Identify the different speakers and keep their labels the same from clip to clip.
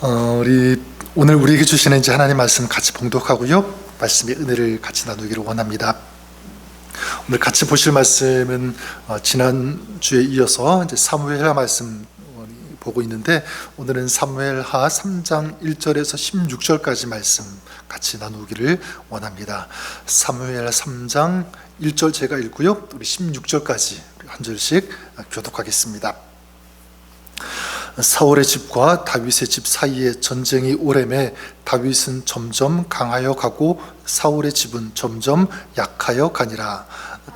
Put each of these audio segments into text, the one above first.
Speaker 1: 오늘 우리에게 주시는 이제 하나님 말씀 같이 봉독하고요, 말씀의 은혜를 같이 나누기를 원합니다. 오늘 같이 보실 말씀은 지난 주에 이어서 이제 사무엘하 말씀 보고 있는데, 오늘은 사무엘하 3장 1절에서 16절까지 말씀 같이 나누기를 원합니다. 사무엘 3장 1절 제가 읽고요, 우리 16절까지 한 절씩 교독하겠습니다. 사울의 집과 다윗의 집 사이에 전쟁이 오래매 다윗은 점점 강하여 가고 사울의 집은 점점 약하여 가니라.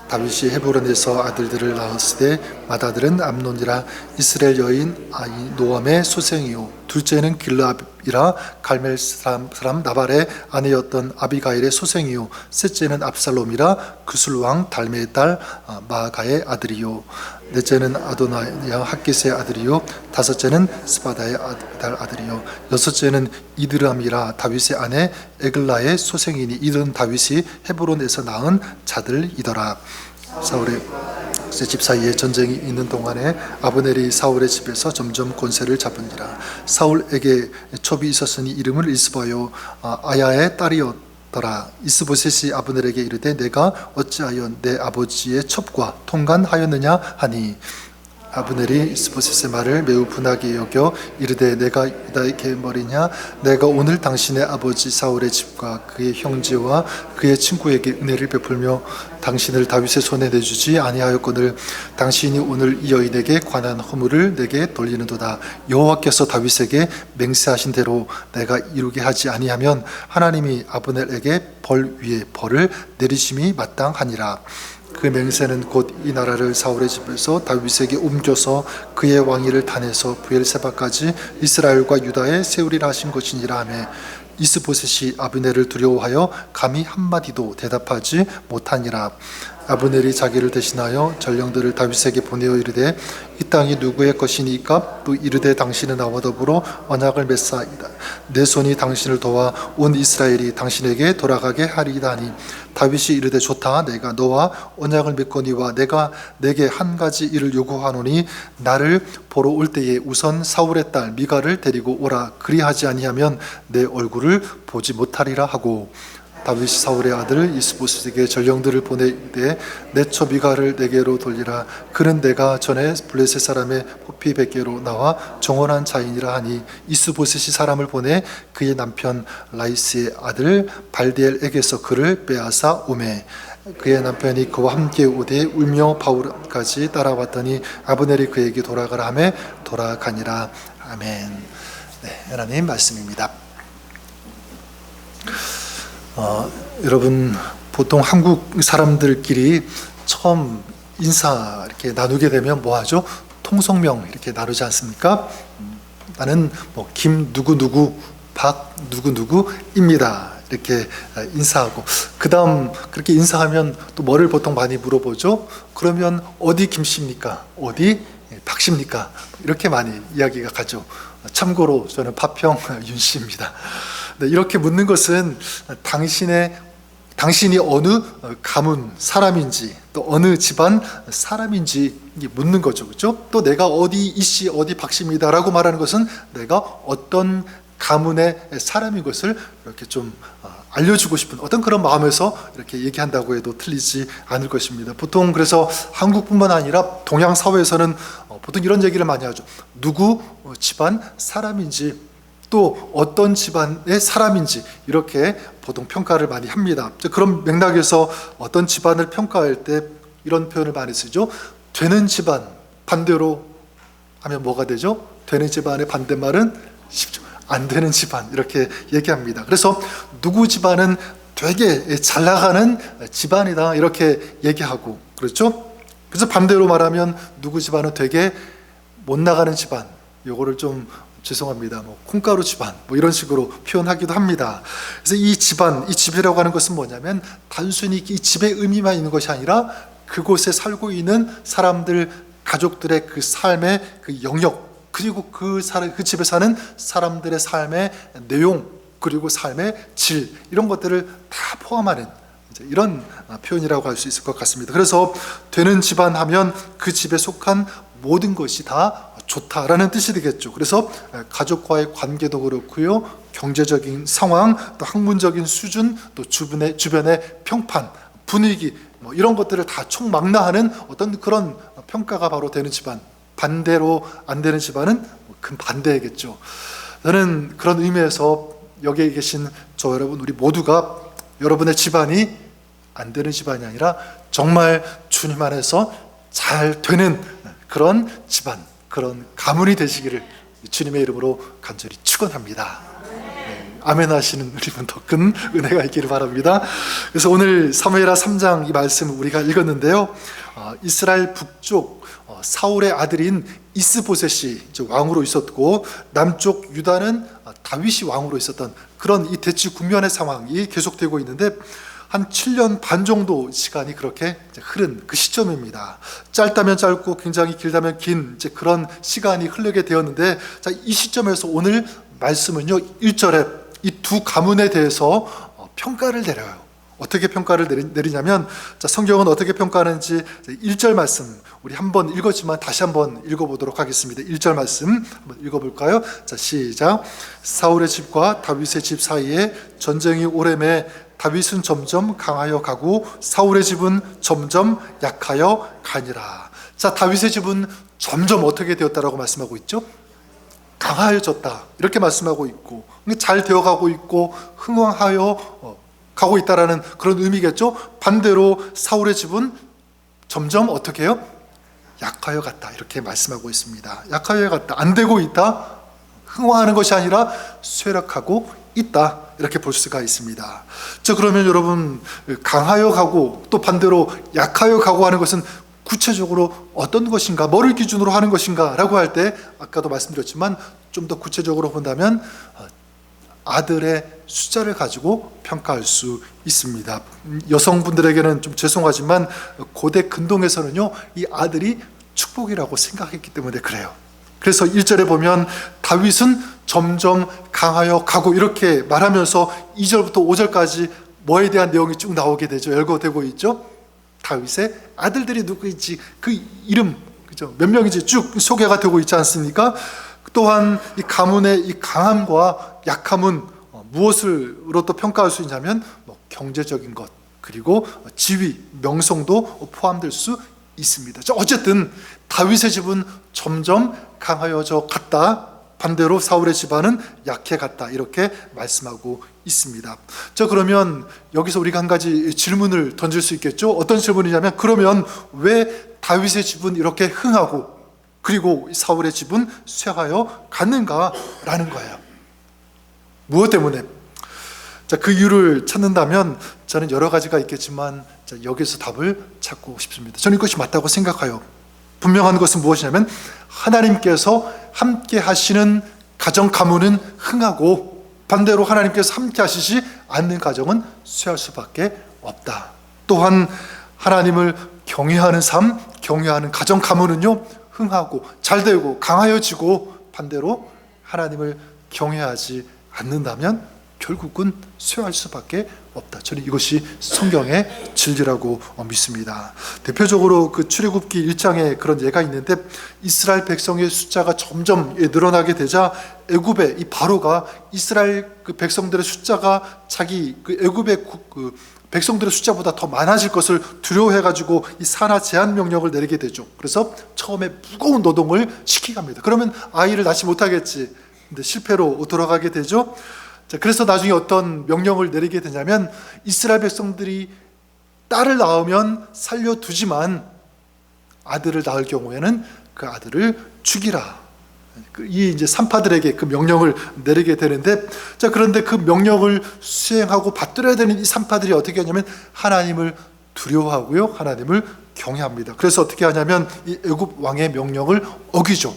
Speaker 1: 다윗이 헤브론에서 아들들을 낳았으되 맏아들은 암논이라 이스라엘 여인 아히노암의 소생이요 둘째는 길르압이라 갈멜 사람 나발의 아내였던 아비가일의 소생이요 셋째는 압살롬이라 그술 왕 달메의 딸 마아가의 아들이요 넷째는 아도나야 핫깃의 아들이요 다섯째는 스바다의 아들이요 여섯째는 이드람이라 다윗의 아내 에글라의 소생이니 이들은 다윗이 헤브론에서 낳은 자들이더라. 사울의 집 사이에 전쟁이 있는 동안에 아브넬이 사울의 집에서 점점 권세를 잡으니라. 사울에게 첩이 있었으니 이름을 이스바요 아야의 딸이었더라. 이스보셋이 아브넬에게 이르되 내가 어찌하여 내 아버지의 첩과 통간하였느냐 하니 아브넬이 이스보셋의 말을 매우 분하게 여겨 이르되 내가 이다의 머리냐? 내가 오늘 당신의 아버지 사울의 집과 그의 형제와 그의 친구에게 은혜를 베풀며 당신을 다윗의 손에 내주지 아니하였거늘 당신이 오늘 이 여인에게 관한 허물을 내게 돌리는도다. 여호와께서 다윗에게 맹세하신 대로 내가 이루게 하지 아니하면 하나님이 아브넬에게 벌 위에 벌을 내리심이 마땅하니라. 그 맹세는 곧 이 나라를 사울의 집에서 다윗에게 옮겨서 그의 왕위를 단해서 브엘세바까지 이스라엘과 유다에 세우리라 하신 것이니라 하며 이스보셋이 아브넬을 두려워하여 감히 한마디도 대답하지 못하니라. 아브넬이 자기를 대신하여 전령들을 다윗에게 보내어 이르되 이 땅이 누구의 것이니까? 또 이르되 당신은 나와 더불어 언약을 맺사이다. 내 손이 당신을 도와 온 이스라엘이 당신에게 돌아가게 하리이다 하니 다윗이 이르되 좋다. 내가 너와 언약을 맺거니와 내가 내게 한 가지 일을 요구하노니 나를 보러 올 때에 우선 사울의 딸 미갈을 데리고 오라. 그리하지 아니하면 내 얼굴을 보지 못하리라 하고 다윗이 사울의 아들 이스보셋에게 전령들을 보내되 내 첩 미갈을 내게로 돌리라. 그는 내가 전에 블레셋 사람의 포피 100개로 나와 정원한 자인이라 하니 이스보셋이 사람을 보내 그의 남편 라이스의 아들 발디엘에게서 그를 빼앗아 오매 그의 남편이 그와 함께 오되 울며 바울까지 따라왔더니 아브넬이 그에게 돌아가라 하매 돌아가니라. 아멘. 네, 하나님 말씀입니다. 여러분, 보통 한국 사람들끼리 처음 인사 이렇게 나누게 되면 뭐 하죠? 통성명 이렇게 나누지 않습니까? 나는 뭐 김 누구누구 박 누구누구입니다 이렇게 인사하고, 그 다음 그렇게 인사하면 또 뭐를 보통 많이 물어보죠? 그러면 어디 김씨입니까? 어디 박씨입니까? 이렇게 많이 이야기가 가죠. 참고로 저는 파평 윤씨입니다. 네, 이렇게 묻는 것은 당신이 어느 가문 사람인지 또 어느 집안 사람인지 묻는 거죠, 그렇죠? 또 내가 어디 이씨 어디 박씨입니다라고 말하는 것은 내가 어떤 가문의 사람인 것을 이렇게 좀 알려주고 싶은 어떤 그런 마음에서 이렇게 얘기한다고 해도 틀리지 않을 것입니다. 보통 그래서 한국뿐만 아니라 동양 사회에서는 보통 이런 얘기를 많이 하죠. 누구 집안 사람인지 또 어떤 집안의 사람인지 이렇게 보통 평가를 많이 합니다. 그런 맥락에서 어떤 집안을 평가할 때 이런 표현을 많이 쓰죠. 되는 집안, 반대로 하면 뭐가 되죠? 되는 집안의 반대말은 쉽죠. 안 되는 집안, 이렇게 얘기합니다. 그래서 누구 집안은 되게 잘 나가는 집안이다 이렇게 얘기하고, 그렇죠? 그래서 반대로 말하면 누구 집안은 되게 못 나가는 집안, 요거를 좀 죄송합니다. 뭐 콩가루 집안 뭐 이런 식으로 표현하기도 합니다. 그래서 이 집안, 이 집이라고 하는 것은 뭐냐면 단순히 이 집의 의미만 있는 것이 아니라 그곳에 살고 있는 사람들, 가족들의 그 삶의 그 영역, 그리고 그 집에 사는 사람들의 삶의 내용, 그리고 삶의 질, 이런 것들을 다 포함하는 이런 표현이라고 할 수 있을 것 같습니다. 그래서 되는 집안 하면 그 집에 속한 모든 것이 다 좋다라는 뜻이 되겠죠. 그래서 가족과의 관계도 그렇고요, 경제적인 상황, 또 학문적인 수준, 또 주변의 평판, 분위기, 뭐 이런 것들을 다 총망라하는 어떤 그런 평가가 바로 되는 집안. 반대로 안 되는 집안은 금반대겠죠. 저는 그런 의미에서 여기에 계신 저 여러분, 우리 모두가 여러분의 집안이 안 되는 집안이 아니라 정말 주님 안에서 잘 되는 그런 집안, 그런 가문이 되시기를 주님의 이름으로 간절히 축원합니다. 아멘 하시는 우리분 더 큰 은혜가 있기를 바랍니다. 그래서 오늘 사무엘하 3장 이 말씀을 우리가 읽었는데요, 이스라엘 북쪽 사울의 아들인 이스보셋이 왕으로 있었고, 남쪽 유다는 다윗이 왕으로 있었던 그런 이 대치 국면의 상황이 계속되고 있는데, 한 7년 반 정도 시간이 그렇게 흐른 그 시점입니다. 짧다면 짧고 굉장히 길다면 긴 그런 시간이 흐르게 되었는데, 자, 이 시점에서 오늘 말씀은요, 1절에 이 두 가문에 대해서 평가를 내려요. 어떻게 평가를 내리냐면, 자, 성경은 어떻게 평가하는지 1절 말씀 우리 한번 읽었지만 다시 한번 읽어보도록 하겠습니다. 1절 말씀 한번 읽어볼까요? 자, 시작. 사울의 집과 다윗의 집 사이에 전쟁이 오래매 다윗은 점점 강하여 가고 사울의 집은 점점 약하여 가니라. 자, 다윗의 집은 점점 어떻게 되었다라고 말씀하고 있죠? 강하여졌다, 이렇게 말씀하고 있고, 잘 되어가고 있고 흥왕하여 가고 있다라는 그런 의미겠죠. 반대로 사울의 집은 점점 어떻게 해요? 약하여 갔다, 이렇게 말씀하고 있습니다. 약하여 갔다, 안 되고 있다, 흥왕하는 것이 아니라 쇠락하고 있다, 이렇게 볼 수가 있습니다. 자, 그러면 여러분, 강하여 가고 또 반대로 약하여 가고 하는 것은 구체적으로 어떤 것인가, 뭐를 기준으로 하는 것인가 라고 할 때, 아까도 말씀드렸지만 좀 더 구체적으로 본다면 아들의 숫자를 가지고 평가할 수 있습니다. 여성분들에게는 좀 죄송하지만 고대 근동에서는요, 이 아들이 축복이라고 생각했기 때문에 그래요. 그래서 1절에 보면 다윗은 점점 강하여 가고 이렇게 말하면서 2절부터 5절까지 뭐에 대한 내용이 쭉 나오게 되죠. 열거되고 있죠. 다윗의 아들들이 누구인지, 그 이름, 그죠? 몇 명인지 쭉 소개가 되고 있지 않습니까? 또한 이 가문의 이 강함과 약함은 무엇으로 또 평가할 수 있냐면, 경제적인 것, 그리고 지위, 명성도 포함될 수 있습니다. 어쨌든 다윗의 집은 점점 강하여져 갔다, 반대로 사울의 집안은 약해 갔다, 이렇게 말씀하고 있습니다. 자, 그러면 여기서 우리가 한 가지 질문을 던질 수 있겠죠. 어떤 질문이냐면, 그러면 왜 다윗의 집은 이렇게 흥하고 그리고 사울의 집은 쇠하여 갔는가라는 거예요. 무엇 때문에? 자, 그 이유를 찾는다면 저는 여러 가지가 있겠지만, 자, 여기서 답을 찾고 싶습니다. 저는 이것이 맞다고 생각해요. 분명한 것은 무엇이냐면, 하나님께서 함께 하시는 가정 가문은 흥하고, 반대로 하나님께서 함께 하시지 않는 가정은 쇠할 수밖에 없다. 또한 하나님을 경외하는 삶, 경외하는 가정 가문은요, 흥하고 잘되고 강하여지고, 반대로 하나님을 경외하지 않는다면 결국은 쇠할 수밖에 없다. 저는 이것이 성경의 진리라고 믿습니다. 대표적으로 그 출애굽기 1장에 그런 예가 있는데, 이스라엘 백성의 숫자가 점점 늘어나게 되자 애굽의 이 바로가 이스라엘 그 백성들의 숫자가 자기 그 애굽의 그 백성들의 숫자보다 더 많아질 것을 두려워해가지고 이 산하 제한 명령을 내리게 되죠. 그래서 처음에 무거운 노동을 시키게 합니다. 그러면 아이를 낳지 못하겠지. 근데 실패로 돌아가게 되죠. 자, 그래서 나중에 어떤 명령을 내리게 되냐면, 이스라엘 백성들이 딸을 낳으면 살려두지만 아들을 낳을 경우에는 그 아들을 죽이라. 이 이제 산파들에게 그 명령을 내리게 되는데, 자, 그런데 그 명령을 수행하고 받들어야 되는 이 산파들이 어떻게 하냐면 하나님을 두려워하고요, 하나님을 경외합니다. 그래서 어떻게 하냐면 이 애굽 왕의 명령을 어기죠.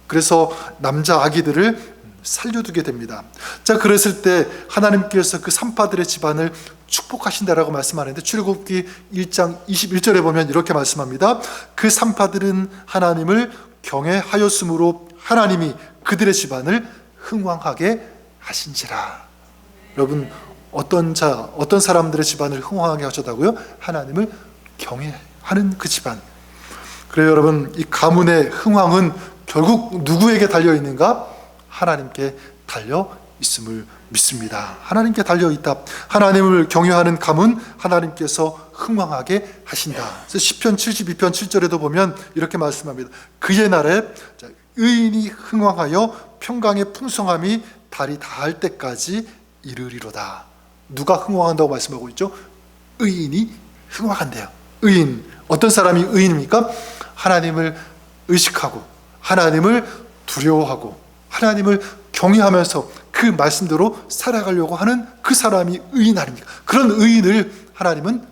Speaker 1: 그래서 남자 아기들을 살려두게 됩니다. 자, 그랬을 때 하나님께서 그 산파들의 집안을 축복하신다라고 말씀하는데, 출애굽기 1장 21절에 보면 이렇게 말씀합니다. 그 산파들은 하나님을 경외하였으므로 하나님이 그들의 집안을 흥왕하게 하신지라. 여러분, 어떤 사람들의 집안을 흥왕하게 하셨다고요? 하나님을 경외하는 그 집안. 그래요, 여러분, 이 가문의 흥왕은 결국 누구에게 달려 있는가? 하나님께 달려 있음을 믿습니다. 하나님께 달려 있다. 하나님을 경외하는 감은 하나님께서 흥왕하게 하신다. 그래서 시편 72편 7절에도 보면 이렇게 말씀합니다. 그의 날에 의인이 흥왕하여 평강의 풍성함이 달이 닿을 때까지 이르리로다. 누가 흥왕한다고 말씀하고 있죠? 의인이 흥왕한대요. 의인, 어떤 사람이 의인입니까? 하나님을 의식하고 하나님을 두려워하고 하나님을 경외하면서 그 말씀대로 살아가려고 하는 그 사람이 의인 아닙니까? 그런 의인을 하나님은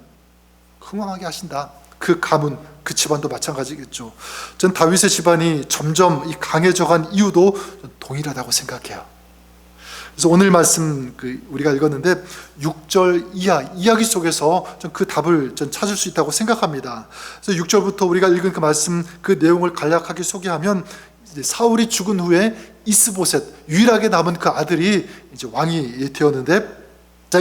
Speaker 1: 흥왕하게 하신다. 그 가문, 그 집안도 마찬가지겠죠. 전 다윗의 집안이 점점 강해져간 이유도 동일하다고 생각해요. 그래서 오늘 말씀 우리가 읽었는데 6절 이하 이야기 속에서 그 답을 찾을 수 있다고 생각합니다. 그래서 6절부터 우리가 읽은 그 말씀, 그 내용을 간략하게 소개하면, 사울이 죽은 후에 이스보셋, 유일하게 남은 그 아들이 이제 왕이 되었는데,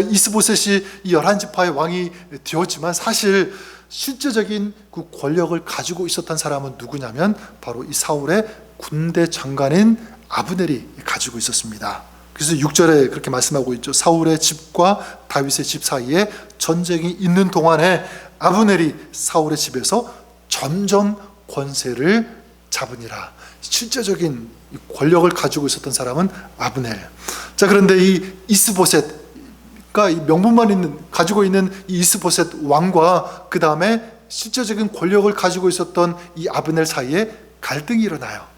Speaker 1: 이스보셋이 이 11지파의 왕이 되었지만 사실 실제적인 그 권력을 가지고 있었던 사람은 누구냐면 바로 이 사울의 군대 장관인 아브넬이 가지고 있었습니다. 그래서 6절에 그렇게 말씀하고 있죠. 사울의 집과 다윗의 집 사이에 전쟁이 있는 동안에 아브넬이 사울의 집에서 점점 권세를 잡으니라. 실제적인 권력을 가지고 있었던 사람은 아브넬. 자, 그런데 이 이스보셋가 이 명분만 가지고 있는 이 이스보셋 왕과 그 다음에 실제적인 권력을 가지고 있었던 이 아브넬 사이에 갈등이 일어나요.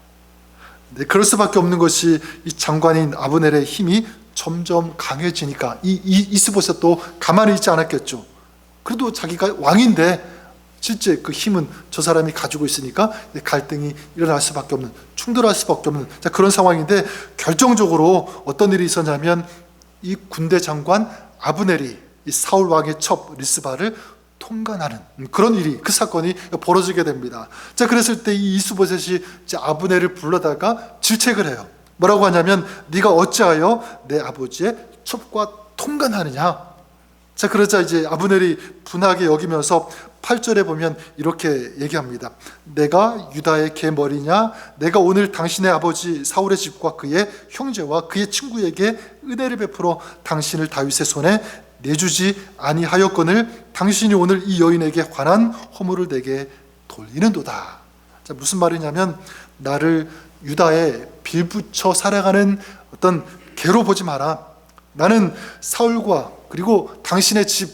Speaker 1: 네, 그럴 수밖에 없는 것이 이 장관인 아브넬의 힘이 점점 강해지니까 이 이스보셋도 가만히 있지 않았겠죠. 그래도 자기가 왕인데 실제 그 힘은 저 사람이 가지고 있으니까 갈등이 일어날 수밖에 없는, 충돌할 수밖에 없는 그런 상황인데, 결정적으로 어떤 일이 있었냐면 이 군대 장관 아브넬이 이 사울 왕의 첩 리스바를 통관하는 그런 일이, 그 사건이 벌어지게 됩니다. 자, 그랬을 때 이 이스보셋이 이제 아브넬을 불러다가 질책을 해요. 뭐라고 하냐면, 네가 어찌하여 내 아버지의 첩과 통관하느냐. 자, 그러자 이제 아브넬이 분하게 여기면서 8절에 보면 이렇게 얘기합니다. 내가 유다의 개머리냐? 내가 오늘 당신의 아버지 사울의 집과 그의 형제와 그의 친구에게 은혜를 베풀어 당신을 다윗의 손에 내주지 아니하였거늘 당신이 오늘 이 여인에게 관한 허물을 내게 돌리는도다. 자, 무슨 말이냐면, 나를 유다에 빌붙여 살아가는 어떤 개로 보지 마라. 나는 사울과 그리고 당신의 집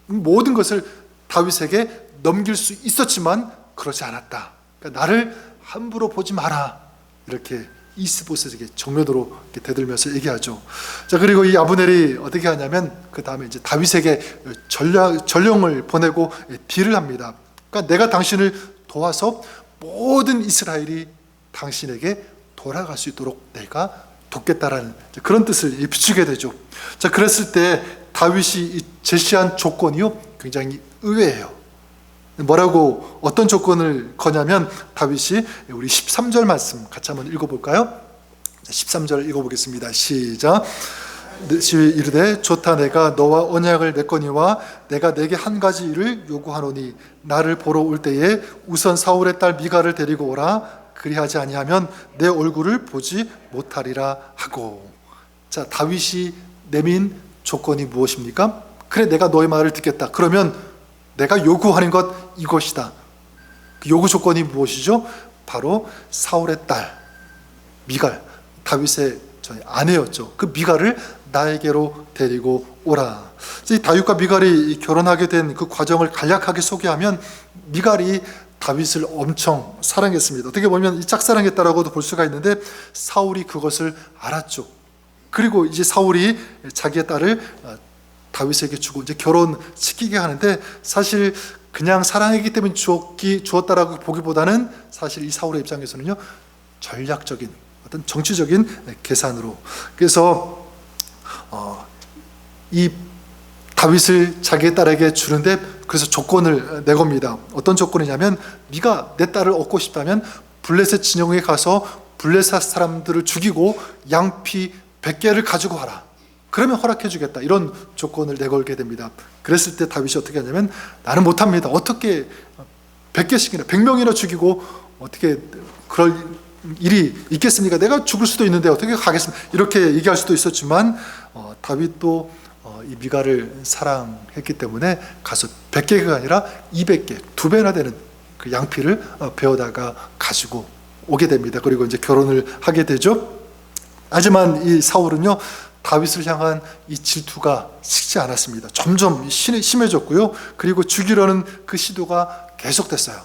Speaker 1: 모든 것을 다윗에게 넘길 수 있었지만 그러지 않았다. 그러니까 나를 함부로 보지 마라. 이렇게 이스보셋에게 정면으로 이렇게 대들면서 얘기하죠. 자, 그리고 이 아브넬이 어떻게 하냐면 그 다음에 이제 다윗에게 전령을 보내고 딜을 합니다. 그러니까 내가 당신을 도와서 모든 이스라엘이 당신에게 돌아갈 수 있도록 내가 돕겠다라는 그런 뜻을 비추게 되죠. 자, 그랬을 때 다윗이 제시한 조건이요 굉장히 의외예요. 뭐라고, 어떤 조건을 거냐면, 다윗이 우리 13절 말씀 같이 한번 읽어볼까요? 13절 읽어보겠습니다. 시작. 이르되 좋다, 내가 너와 언약을 맺거니와 내가 내게 한 가지 일을 요구하노니 나를 보러 올 때에 우선 사울의 딸 미갈을 데리고 오라. 그리하지 아니하면 내 얼굴을 보지 못하리라 하고. 자, 다윗이 내민 조건이 무엇입니까? 그래, 내가 너의 말을 듣겠다. 그러면 내가 요구하는 것 이것이다. 그 요구 조건이 무엇이죠? 바로 사울의 딸 미갈, 다윗의 아내였죠. 그 미갈을 나에게로 데리고 오라. 이 다윗과 미갈이 결혼하게 된 그 과정을 간략하게 소개하면, 미갈이 다윗을 엄청 사랑했습니다. 어떻게 보면 짝사랑했다라고도 볼 수가 있는데, 사울이 그것을 알았죠. 그리고 이제 사울이 자기의 딸을 다윗에게 주고 이제 결혼시키게 하는데, 사실 그냥 사랑했기 때문에 주었다라고 보기보다는 사실 이 사울의 입장에서는요 전략적인 어떤 정치적인 계산으로, 그래서 이 다윗을 자기의 딸에게 주는데, 그래서 조건을 내겁니다. 어떤 조건이냐면, 네가 내 딸을 얻고 싶다면 블레셋 진영에 가서 블레셋 사람들을 죽이고 양피 100개를 가지고 와라. 그러면 허락해 주겠다. 이런 조건을 내걸게 됩니다. 그랬을 때 다윗이 어떻게 하냐면, 나는 못합니다. 어떻게 100개씩이나 100명이나 죽이고 어떻게 그럴 일이 있겠습니까? 내가 죽을 수도 있는데 어떻게 가겠습니까? 이렇게 얘기할 수도 있었지만 다윗도 이 미갈을 사랑했기 때문에 가서 100개가 아니라 200개, 2배나 되는 그 양피를 베어다가 가지고 오게 됩니다. 그리고 이제 결혼을 하게 되죠. 하지만 이 사울은요, 다윗을 향한 이 질투가 식지 않았습니다. 점점 심해졌고요. 그리고 죽이려는 그 시도가 계속됐어요.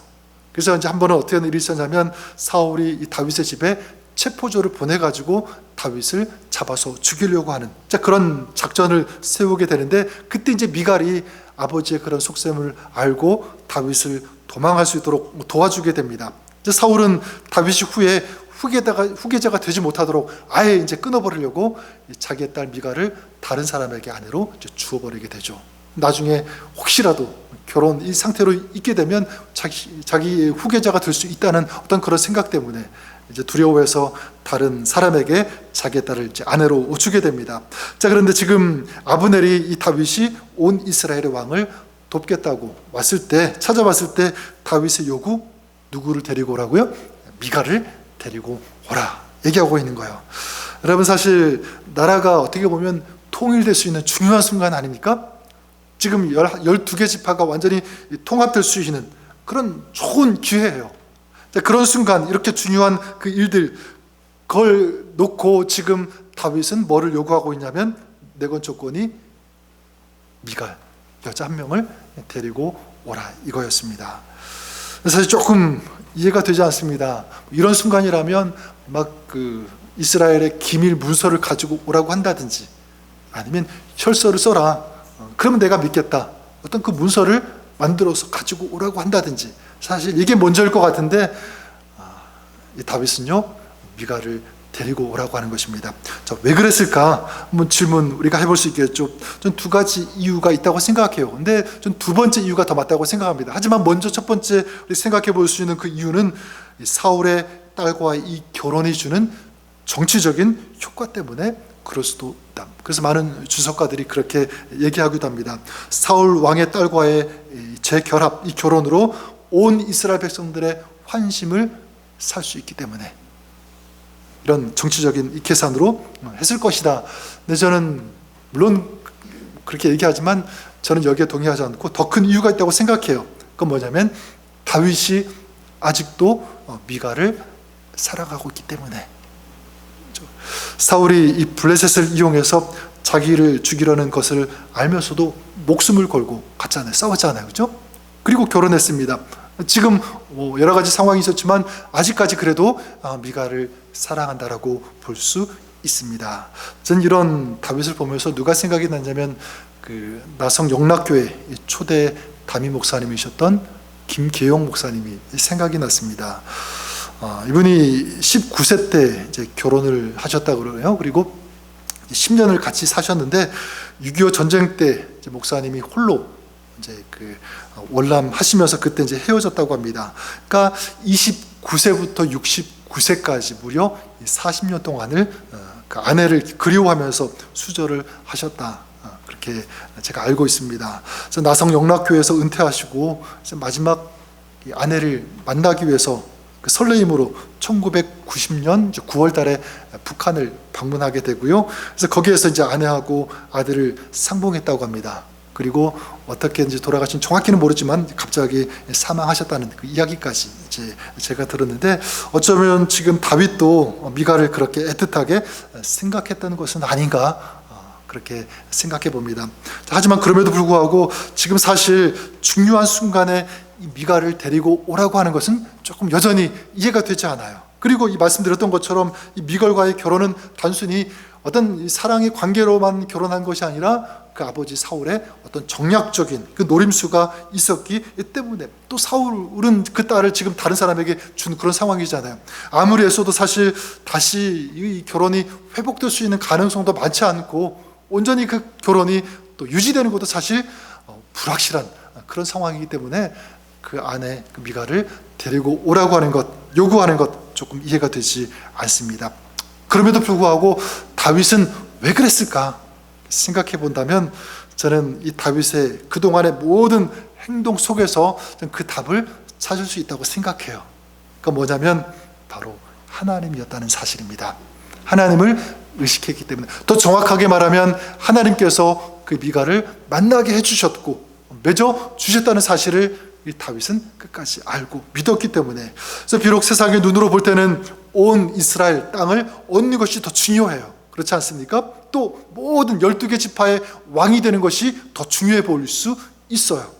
Speaker 1: 그래서 이제 한 번은 어떻게 일이 있었냐면 사울이 이 다윗의 집에 체포조를 보내가지고 다윗을 잡아서 죽이려고 하는 그런 작전을 세우게 되는데, 그때 이제 미갈이 아버지의 그런 속셈을 알고 다윗을 도망할 수 있도록 도와주게 됩니다. 이제 사울은 다윗이 후에 후계자가 되지 못하도록 아예 이제 끊어버리려고 자기의 딸 미갈을 다른 사람에게 아내로 주어버리게 되죠. 나중에 혹시라도 결혼 이 상태로 있게 되면 자기 후계자가 될 수 있다는 어떤 그런 생각 때문에 이제 두려워해서 다른 사람에게 자기의 딸을 이제 아내로 주게 됩니다. 자, 그런데 지금 아브넬이 이 다윗이 온 이스라엘의 왕을 돕겠다고 찾아왔을 때 다윗의 요구, 누구를 데리고 오라고요? 미갈을 데리고 오라 얘기하고 있는 거예요. 여러분, 사실 나라가 어떻게 보면 통일될 수 있는 중요한 순간 아닙니까? 지금 12개 지파가 완전히 통합될 수 있는 그런 좋은 기회예요. 그런 순간, 이렇게 중요한 그 일들 그걸 놓고 지금 다윗은 뭐를 요구하고 있냐면, 내건 조건이 미갈, 여자 한 명을 데리고 오라 이거였습니다. 사실 조금 이해가 되지 않습니다. 이런 순간이라면 막 그 이스라엘의 기밀 문서를 가지고 오라고 한다든지, 아니면 혈서를 써라, 그러면 내가 믿겠다, 어떤 그 문서를 만들어서 가지고 오라고 한다든지, 사실 이게 먼저일 것 같은데 이 다윗은요, 미갈을 데리고 오라고 하는 것입니다. 자, 왜 그랬을까? 한번 질문 우리가 해볼 수 있겠죠. 전 두 가지 이유가 있다고 생각해요. 근데 전 두 번째 이유가 더 맞다고 생각합니다. 하지만 먼저 첫 번째 우리 생각해 볼 수 있는 그 이유는 사울의 딸과의 이 결혼이 주는 정치적인 효과 때문에 그럴 수도 있다. 그래서 많은 주석가들이 그렇게 얘기하기도 합니다. 사울 왕의 딸과의 재결합, 이 결혼으로 온 이스라엘 백성들의 환심을 살 수 있기 때문에 이런 정치적인 이 계산으로 했을 것이다. 근데 저는 물론 그렇게 얘기하지만 저는 여기에 동의하지 않고 더 큰 이유가 있다고 생각해요. 그건 뭐냐면 다윗이 아직도 미갈을 사랑하고 있기 때문에. 사울이 이 블레셋을 이용해서 자기를 죽이려는 것을 알면서도 목숨을 걸고 갔잖아요. 싸웠잖아요. 그렇죠? 그리고 결혼했습니다. 지금 여러 가지 상황이 있었지만 아직까지 그래도 미갈을 사랑한다라고 볼 수 있습니다. 전 이런 다윗을 보면서 누가 생각이 났냐면 그 나성 영락교회 초대 담임 목사님이셨던 김계용 목사님이 생각이 났습니다. 이분이 19세 때 이제 결혼을 하셨다고 그러네요. 그리고 10년을 같이 사셨는데 6.25 전쟁 때 이제 목사님이 홀로 이제 그 월남하시면서 그때 이제 헤어졌다고 합니다. 그러니까 29세부터 69세까지 무려 40년 동안을 그 아내를 그리워하면서 수절을 하셨다. 그렇게 제가 알고 있습니다. 그래서 나성 영락교회에서 은퇴하시고 마지막 아내를 만나기 위해서 그 설레임으로 1990년 9월 달에 북한을 방문하게 되고요. 그래서 거기에서 이제 아내하고 아들을 상봉했다고 합니다. 그리고 어떻게 이제 돌아가신 정확히는 모르지만 갑자기 사망하셨다는 그 이야기까지 이제 제가 들었는데, 어쩌면 지금 다윗도 미갈을 그렇게 애틋하게 생각했다는 것은 아닌가 그렇게 생각해 봅니다. 하지만 그럼에도 불구하고 지금 사실 중요한 순간에 이 미갈을 데리고 오라고 하는 것은 조금 여전히 이해가 되지 않아요. 그리고 이 말씀드렸던 것처럼 이 미갈과의 결혼은 단순히 어떤 사랑의 관계로만 결혼한 것이 아니라 그 아버지 사울의 어떤 정략적인 그 노림수가 있었기 때문에, 또 사울은 그 딸을 지금 다른 사람에게 준 그런 상황이잖아요. 아무리 했어도 사실 다시 이 결혼이 회복될 수 있는 가능성도 많지 않고, 온전히 그 결혼이 또 유지되는 것도 사실 불확실한 그런 상황이기 때문에 그 아내 그 미갈을 데리고 오라고 하는 것, 요구하는 것 조금 이해가 되지 않습니다. 그럼에도 불구하고 다윗은 왜 그랬을까 생각해 본다면, 저는 이 다윗의 그동안의 모든 행동 속에서 그 답을 찾을 수 있다고 생각해요. 그러니까 뭐냐면 바로 하나님이었다는 사실입니다. 하나님을 의식했기 때문에, 더 정확하게 말하면 하나님께서 그 미갈을 만나게 해주셨고 맺어 주셨다는 사실을 이 다윗은 끝까지 알고 믿었기 때문에, 그래서 비록 세상의 눈으로 볼 때는 온 이스라엘 땅을 얻는 것이 더 중요해요. 그렇지 않습니까? 또 모든 12개 지파의 왕이 되는 것이 더 중요해 보일 수 있어요.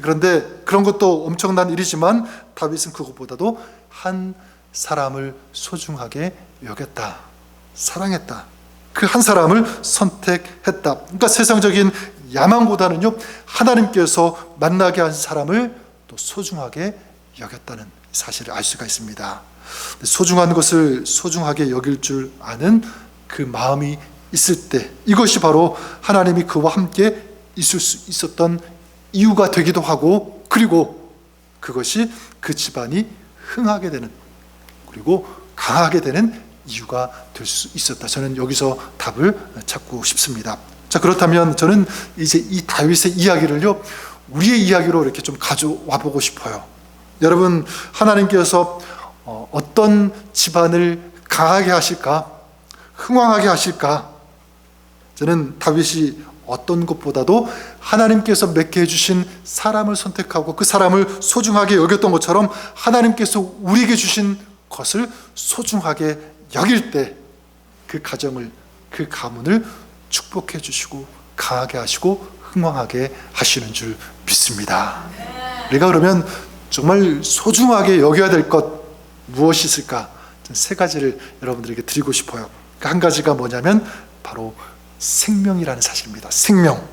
Speaker 1: 그런데 그런 것도 엄청난 일이지만 다윗은 그것보다도 한 사람을 소중하게 여겼다, 사랑했다. 그 한 사람을 선택했다. 그러니까 세상적인 야망보다는요, 하나님께서 만나게 한 사람을 또 소중하게 여겼다는 사실을 알 수가 있습니다. 소중한 것을 소중하게 여길 줄 아는 그 마음이 있을 때, 이것이 바로 하나님이 그와 함께 있을 수 있었던 이유가 되기도 하고, 그리고 그것이 그 집안이 흥하게 되는, 그리고 강하게 되는 이유가 될 수 있었다. 저는 여기서 답을 찾고 싶습니다. 자, 그렇다면 저는 이제 이 다윗의 이야기를요, 우리의 이야기로 이렇게 좀 가져와 보고 싶어요. 여러분, 하나님께서 어떤 집안을 강하게 하실까, 흥왕하게 하실까? 저는 다윗이 어떤 것보다도 하나님께서 맺게 해주신 사람을 선택하고 그 사람을 소중하게 여겼던 것처럼 하나님께서 우리에게 주신 것을 소중하게 여길 때 그 가정을, 그 가문을 축복해 주시고 강하게 하시고 흥왕하게 하시는 줄 믿습니다. 우리가 그러면 정말 소중하게 여겨야 될 것 무엇이 있을까? 세 가지를 여러분들에게 드리고 싶어요. 한 가지가 뭐냐면 바로 생명이라는 사실입니다. 생명.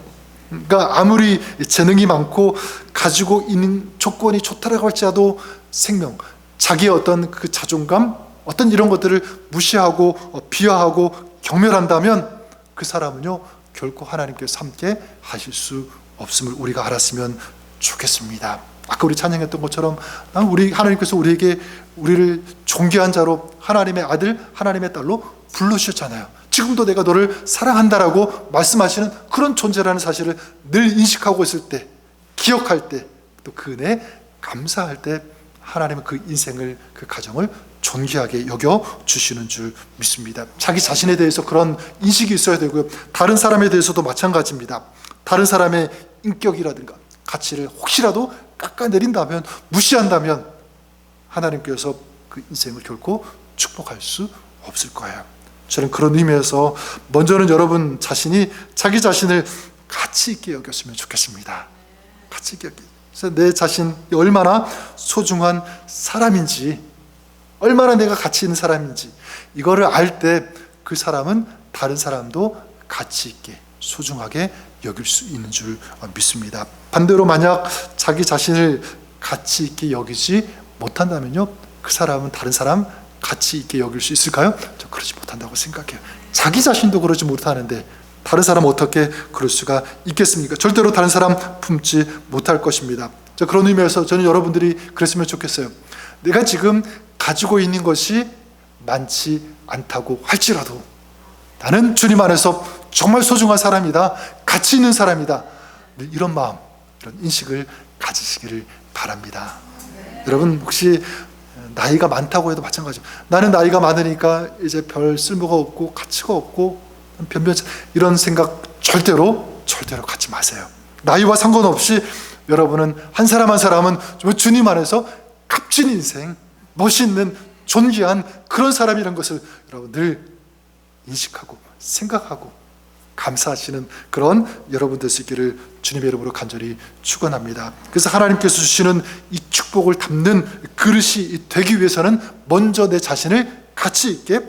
Speaker 1: 그러니까 아무리 재능이 많고 가지고 있는 조건이 좋다라고 할지라도 생명, 자기의 어떤 그 자존감, 어떤 이런 것들을 무시하고 비하하고 경멸한다면 그 사람은요, 결코 하나님께서 함께 하실 수 없음을 우리가 알았으면 좋겠습니다. 아까 우리 찬양했던 것처럼 하나님께서 우리를 존귀한 자로, 하나님의 아들, 하나님의 딸로 불러주셨잖아요. 지금도 내가 너를 사랑한다라고 말씀하시는 그런 존재라는 사실을 늘 인식하고 있을 때, 기억할 때, 또 그 은혜에 감사할 때 하나님은 그 인생을, 그 가정을 존귀하게 여겨주시는 줄 믿습니다. 자기 자신에 대해서 그런 인식이 있어야 되고요, 다른 사람에 대해서도 마찬가지입니다. 다른 사람의 인격이라든가 가치를 혹시라도 깎아내린다면, 무시한다면 하나님께서 그 인생을 결코 축복할 수 없을 거예요. 저는 그런 의미에서 먼저는 여러분 자신이 자기 자신을 가치 있게 여겼으면 좋겠습니다. 가치 있게 그래서 내 자신이 얼마나 소중한 사람인지, 얼마나 내가 가치 있는 사람인지 이거를 알 때 그 사람은 다른 사람도 가치 있게 소중하게 여길 수 있는 줄 믿습니다. 반대로 만약 자기 자신을 가치 있게 여기지 못한다면요, 그 사람은 다른 사람 가치 있게 여길 수 있을까요? 저 그러지 못한다고 생각해요. 자기 자신도 그러지 못하는데 다른 사람 어떻게 그럴 수가 있겠습니까? 절대로 다른 사람 품지 못할 것입니다. 자, 그런 의미에서 저는 여러분들이 그랬으면 좋겠어요. 내가 지금 가지고 있는 것이 많지 않다고 할지라도 나는 주님 안에서 정말 소중한 사람이다, 가치 있는 사람이다, 이런 마음, 이런 인식을 가지시기를 바랍니다. 여러분, 혹시 나이가 많다고 해도 마찬가지죠. 나는 나이가 많으니까 이제 별 쓸모가 없고 가치가 없고 변변치, 이런 생각 절대로 갖지 마세요. 나이와 상관없이 여러분은 한 사람 한 사람은 주님 안에서 값진 인생, 멋있는 존귀한 그런 사람이라는 것을 여러분 늘 인식하고 생각하고 감사하시는 그런 여러분 될 수 있기를 주님의 이름으로 간절히 축원합니다. 그래서 하나님께서 주시는 이 축복을 담는 그릇이 되기 위해서는 먼저 내 자신을 가치 있게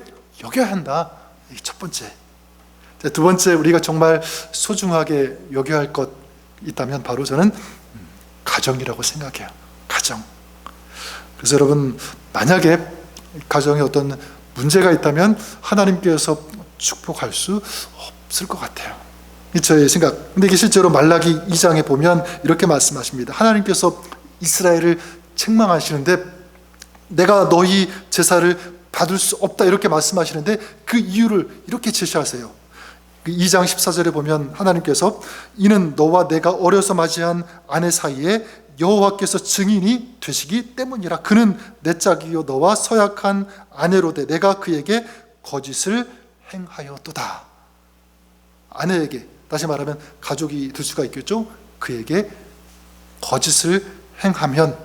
Speaker 1: 여겨야 한다. 이게 첫 번째. 두 번째, 우리가 정말 소중하게 여겨야 할 것 있다면 바로 저는 가정이라고 생각해요. 가정. 그래서 여러분, 만약에 가정에 어떤 문제가 있다면 하나님께서 축복할 수 없을 것 같아요. 이 저의 생각. 근데 이게 실제로 말라기 2장에 보면 이렇게 말씀하십니다. 하나님께서 이스라엘을 책망하시는데 내가 너희 제사를 받을 수 없다 이렇게 말씀하시는데 그 이유를 이렇게 제시하세요. 2장 14절에 보면 하나님께서 이는 너와 내가 어려서 맞이한 아내 사이에 여호와께서 증인이 되시기 때문이라. 그는 내 짝이요 너와 서약한 아내로되 내가 그에게 거짓을 행하였도다. 아내에게, 다시 말하면 가족이 될 수가 있겠죠. 그에게 거짓을 행하면,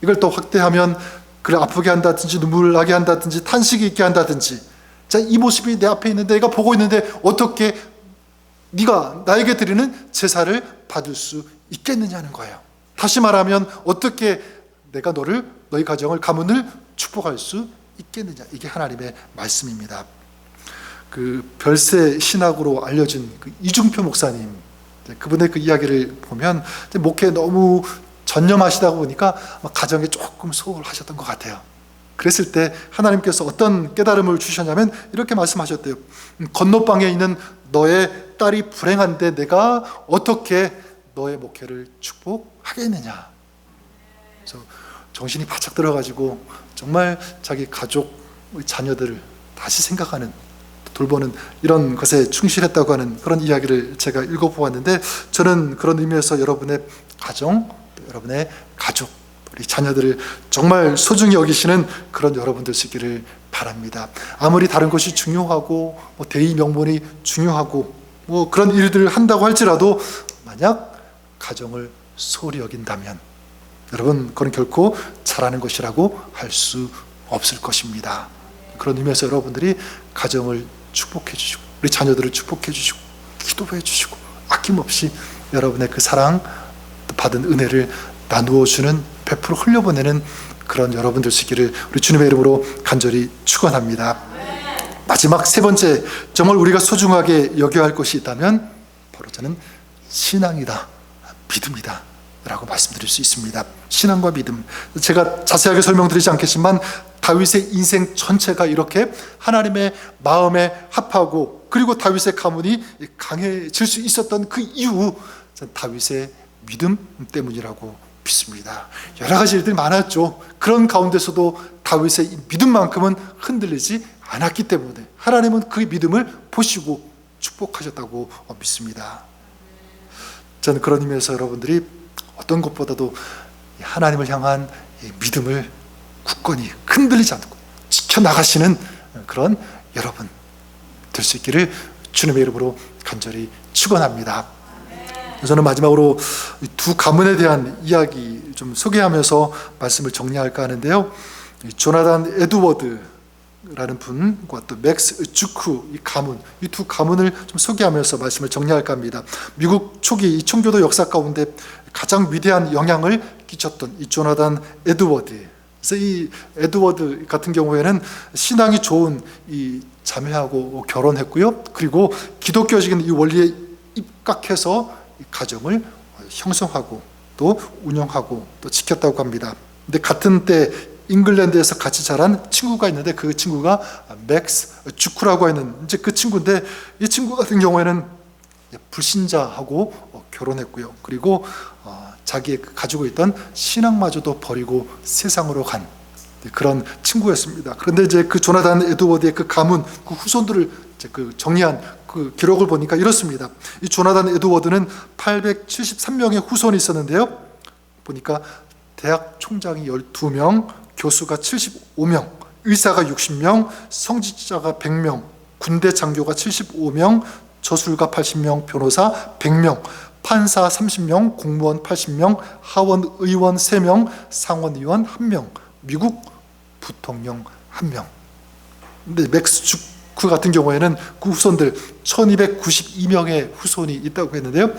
Speaker 1: 이걸 또 확대하면 그를 아프게 한다든지 눈물을 나게 한다든지 탄식이 있게 한다든지, 자, 이 모습이 내 앞에 있는데, 내가 보고 있는데 어떻게 네가 나에게 드리는 제사를 받을 수 있겠느냐는 거예요. 다시 말하면 어떻게 내가 너희 가정을, 가문을 축복할 수 있겠느냐. 이게 하나님의 말씀입니다. 그 별세 신학으로 알려진 그 이중표 목사님, 그분의 그 이야기를 보면 목회에 너무 전념하시다 보니까 가정에 조금 소홀하셨던 것 같아요. 그랬을 때 하나님께서 어떤 깨달음을 주셨냐면 이렇게 말씀하셨대요. 건너방에 있는 너의 딸이 불행한데 내가 어떻게 너의 목회를 축복하겠느냐. 그래서 정신이 바짝 들어가지고 정말 자기 가족, 자녀들을 다시 생각하는, 돌보는 이런 것에 충실했다고 하는 그런 이야기를 제가 읽어보았는데, 저는 그런 의미에서 여러분의 가정, 여러분의 가족, 우리 자녀들을 정말 소중히 여기시는 그런 여러분 되시기를 바랍니다. 아무리 다른 것이 중요하고 대의 명분이 중요하고 그런 일들을 한다고 할지라도 만약 가정을 소홀히 여긴다면 여러분, 그건 결코 잘하는 것이라고 할 수 없을 것입니다. 그런 의미에서 여러분들이 가정을 축복해 주시고 우리 자녀들을 축복해 주시고 기도해 주시고 아낌없이 여러분의 그 사랑 받은 은혜를 나누어 주는, 베풀어 흘려보내는 그런 여러분 되시기를 우리 주님의 이름으로 간절히 축원합니다. 마지막 세 번째, 정말 우리가 소중하게 여겨야 할 것이 있다면 바로 저는 신앙이다, 믿음이다 라고 말씀드릴 수 있습니다. 신앙과 믿음, 제가 자세하게 설명드리지 않겠지만 다윗의 인생 전체가 이렇게 하나님의 마음에 합하고, 그리고 다윗의 가문이 강해질 수 있었던 그 이유, 다윗의 믿음 때문이라고 믿습니다. 여러 가지 일들이 많았죠. 그런 가운데서도 다윗의 믿음만큼은 흔들리지 않았기 때문에 하나님은 그 믿음을 보시고 축복하셨다고 믿습니다. 저는 그런 의미에서 여러분들이 어떤 것보다도 하나님을 향한 믿음을 굳건히 흔들리지 않고 지켜나가시는 그런 여러분 될 수 있기를 주님의 이름으로 간절히 축원합니다. 저는 마지막으로 두 가문에 대한 이야기 좀 소개하면서 말씀을 정리할까 하는데요. 조나단 에드워드라는 분과 또 맥스 주크 이 가문, 이 두 가문을 좀 소개하면서 말씀을 정리할까 합니다. 미국 초기 이 청교도 역사 가운데 가장 위대한 영향을 끼쳤던 이 조나단 에드워드. 그래서 이 에드워드 같은 경우에는 신앙이 좋은 이 자매하고 결혼했고요. 그리고 기독교적인 이 원리에 입각해서 가정을 형성하고 또 운영하고 또 지켰다고 합니다. 근데 같은 때 잉글랜드에서 같이 자란 친구가 있는데 그 친구가 맥스 주크라고 하는 이제 그 친구인데, 이 친구 같은 경우에는 불신자하고 결혼했고요. 그리고 자기 가지고 있던 신앙마저도 버리고 세상으로 간 그런 친구였습니다. 그런데 이제 그 조나단 에드워드의 그 가문, 그 후손들을 이제 그 정리한 그 기록을 보니까 이렇습니다. 이 조나단 에드워드는 873명의 후손이 있었는데요. 보니까 대학 총장이 12명, 교수가 75명, 의사가 60명, 성직자가 100명, 군대 장교가 75명, 저술가 80명, 변호사 100명, 판사 30명, 공무원 80명, 하원 의원 3명, 상원 의원 1명, 미국 부통령 1명. 근데 맥스 주크 같은 경우에는 그 후손들 1292명의 후손이 있다고 했는데요.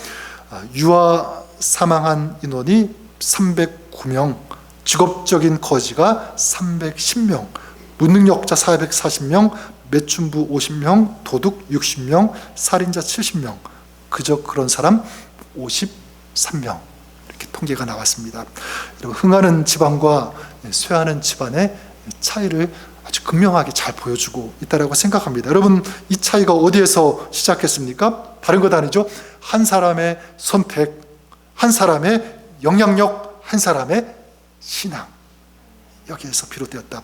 Speaker 1: 유아 사망한 인원이 309명, 직업적인 거지가 310명, 무능력자 440명, 매춘부 50명, 도둑 60명, 살인자 70명, 그저 그런 사람 53명, 이렇게 통계가 나왔습니다. 여러분, 흥하는 집안과 쇠하는 집안의 차이를 아주 극명하게 잘 보여주고 있다고 생각합니다. 여러분, 이 차이가 어디에서 시작했습니까? 다른 것 아니죠. 한 사람의 선택, 한 사람의 영향력, 한 사람의 신앙, 여기에서 비롯되었다.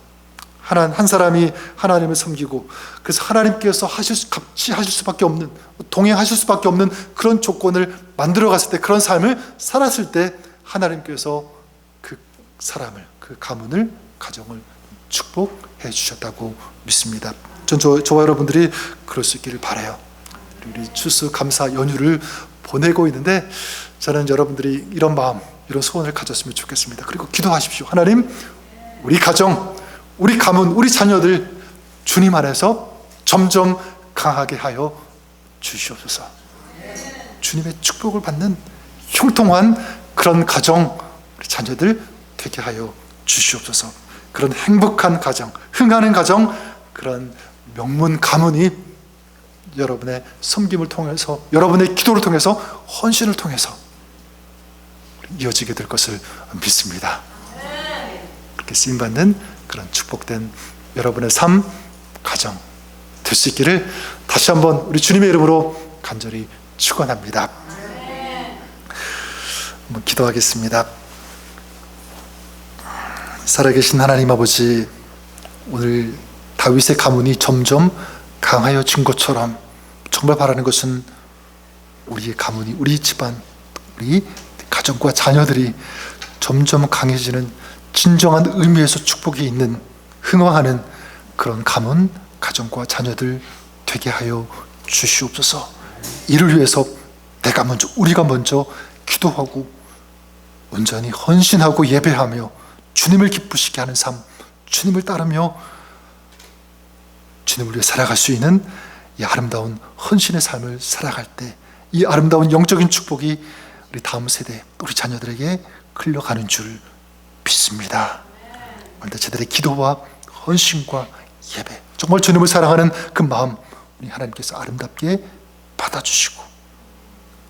Speaker 1: 한 사람이 하나님을 섬기고, 그래서 하나님께서 같이 하실 수밖에 없는, 동행하실 수밖에 없는 그런 조건을 만들어갔을 때, 그런 삶을 살았을 때 하나님께서 그 사람을, 그 가문을, 가정을 축복해 주셨다고 믿습니다. 저와 여러분들이 그럴 수 있기를 바라요. 우리 추수 감사 연휴를 보내고 있는데 저는 여러분들이 이런 마음, 이런 소원을 가졌으면 좋겠습니다. 그리고 기도하십시오. 하나님, 우리 가정, 우리 가문, 우리 자녀들 주님 안에서 점점 강하게 하여 주시옵소서. 주님의 축복을 받는 형통한 그런 가정, 우리 자녀들 되게 하여 주시옵소서. 그런 행복한 가정, 흥하는 가정, 그런 명문 가문이 여러분의 섬김을 통해서, 여러분의 기도를 통해서, 헌신을 통해서 이어지게 될 것을 믿습니다. 그렇게 쓰임받는 그런 축복된 여러분의 삶, 가정 될 수 있기를 다시 한번 우리 주님의 이름으로 간절히 축원합니다. 한번 기도하겠습니다. 살아계신 하나님 아버지, 오늘 다윗의 가문이 점점 강하여진 것처럼 정말 바라는 것은 우리의 가문이, 우리 집안, 우리 가정과 자녀들이 점점 강해지는 진정한 의미에서 축복이 있는, 흥왕하는 그런 가문, 가정과 자녀들 되게 하여 주시옵소서. 이를 위해서 내가 먼저, 우리가 먼저 기도하고 온전히 헌신하고 예배하며 주님을 기쁘시게 하는 삶, 주님을 따르며 주님을 위해 살아갈 수 있는 이 아름다운 헌신의 삶을 살아갈 때 이 아름다운 영적인 축복이 우리 다음 세대, 우리 자녀들에게 흘러가는 줄 믿습니다. 오늘도 저들의 기도와 헌신과 예배, 정말 주님을 사랑하는 그 마음 우리 하나님께서 아름답게 받아주시고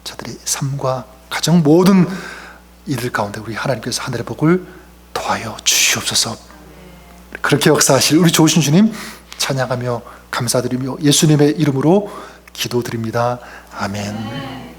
Speaker 1: 저들의 삶과 가정 모든 이들 가운데 우리 하나님께서 하늘의 복을 더하여 주시옵소서. 그렇게 역사하실 우리 좋으신 주님 찬양하며 감사드리며 예수님의 이름으로 기도드립니다. 아멘.